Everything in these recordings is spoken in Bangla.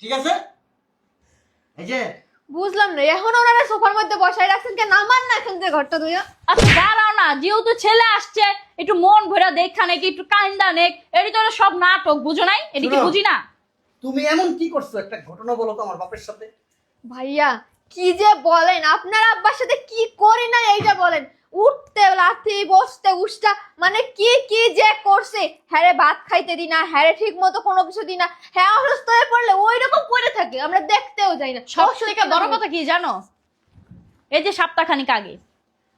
ঠিক আছে? এই যে বুঝলাম না, এখন ওনারা সোফার মধ্যে বসায় রাখছেন কেন? নামান না এখান থেকে ঘরটা ধুইয়া। আচ্ছা দাঁড়াও না, যেহেতু ছেলে আসছে একটু মন ভরে দেখা নাকি একটু কান্দা নেক, এটি তো সব নাটক, বুঝো নাই? এটি কি শোনো। বুঝি না? তুমি এমন কি করছো? একটা ঘটনা বলো তো আমার বাপের সাথে। ভাইয়া কি যে বলেন, আপনার আব্বার সাথে কি করি না এইটা বলেন। উঠতে লাথি, বসতে উষ্টা, মানে কি কি যে করছে। হ্যাঁ ভাত খাইতে দিই না, হ্যাঁ ঠিক মতো কোনো কিছু দিই না, হ্যাঁ অসুস্থ হয়ে পড়লে ওই রকম করে থাকে, আমরা দেখতেও যাই না। সব থেকে বড় কথা কি জানো? এই যে সপ্তাহখানিক আগে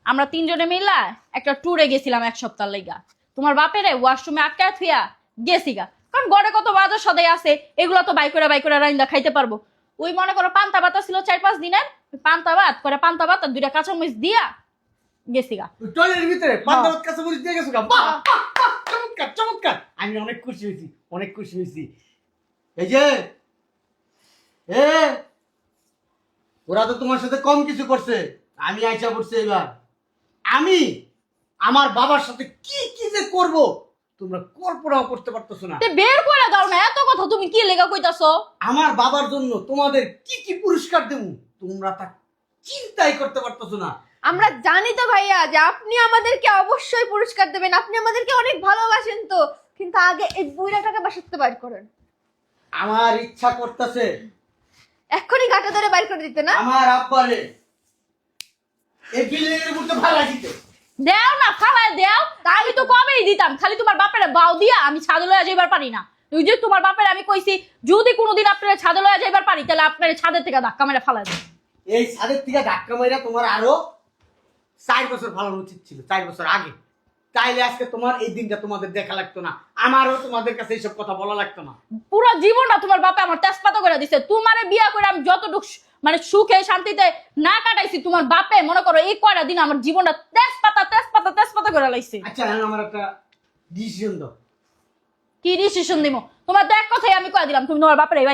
আমরা তিনজনে মিলা একটা ট্যুরে গেছিলাম 1 সপ্তাহ লাইগা। তোমার বাপেরে ওয়াশরুমে আটকায় থুইয়া গেছিগা, কারণ ঘরে কত বাজার সদাই আছে, এগুলো তো বাই করে রাইন্দা খাইতে পারবো। ওই মনে করো পান্তা ভাত ছিল 4-5 দিনের, পান্তা ভাত আর 2টা কাঁচামরিচ দিয়া গেছিগা। টয়লেটের ভিতরে পান্তাভাত কাছে মরিচ দিয়ে গেছো গা। বাহ বাহ, বাহ, চমৎকার চমৎকার। আমি অনেক খুশি হয়েছি, অনেক খুশি হয়েছি। এই যে ওরা তো তোমার সাথে কম কিছু করছে, আমি আইসা পড়ছি এবার। আমি আমার বাবার সাথে কি কি যে করব তোমরা কল্পনাও করতে পারতেছো না। তে বের করে দাও না, এত কথা তুমি কি লেগা কইতাছো? আমার বাবার জন্য তোমাদের কি কি পুরস্কার দেবো তোমরা তা চিন্তাই করতে পারতেছো না। আমরা জানি তো ভাইয়া যে আপনি আমাদেরকে অবশ্যই পুরস্কার দেবেন, আপনি আমাদেরকে অনেক ভালোবাসেন তো, কিন্তু আগে এই বুইড়াটাকে বাসাতে বাইর করেন। আমার ইচ্ছা করতেছে এক্ষুনি ঘাটা ধরে বাইর করে দিতে না। আমার আব্বারে এই বিল্ডিং এর মধ্যে ভাড়া দিতে। দেও না, ফালায় দেও। আমি তো কবেই দিতাম, খালি তোমার বাপের বাও দিয়া আমি ছাদে লইয়া যাইবার পারি না। তুই যে তোমার বাপের আমি কইছি যদি কোনোদিন আপনারা ছাদে লইয়া যাইবার পারি তাহলে আপনারা ছাদের থেকে ধাক্কা মেরে ফালায় দেন। এই ছাদের থেকে ধাক্কা মাইরা তোমার আরো 4 বছর ফালানো উচিত ছিল, 4 বছর আগে। তাইলে আজকে তোমার এই দিনটা তোমাদের দেখা লাগতো না, আমারও তোমাদের কাছে এইসব কথা বলা লাগতো না। পুরো জীবনটা তোমার বাপে আমার তেজপাতা করে দিছে। তোমারে বিয়া করে আমি যতটুকু মানে সুখে শান্তিতে না কাটাইছি, তোমার বাপে মনে করো এই কয়টা দিন আমার জীবনটা তেজপাতা করে লাইছে। আচ্ছা এখন আমার একটা ডিসিশন দাও। কি ডিসিশন দিব? তোমার তো এক কথাই আমি কয়ে দিলাম, তুমি তোমার বাপের এই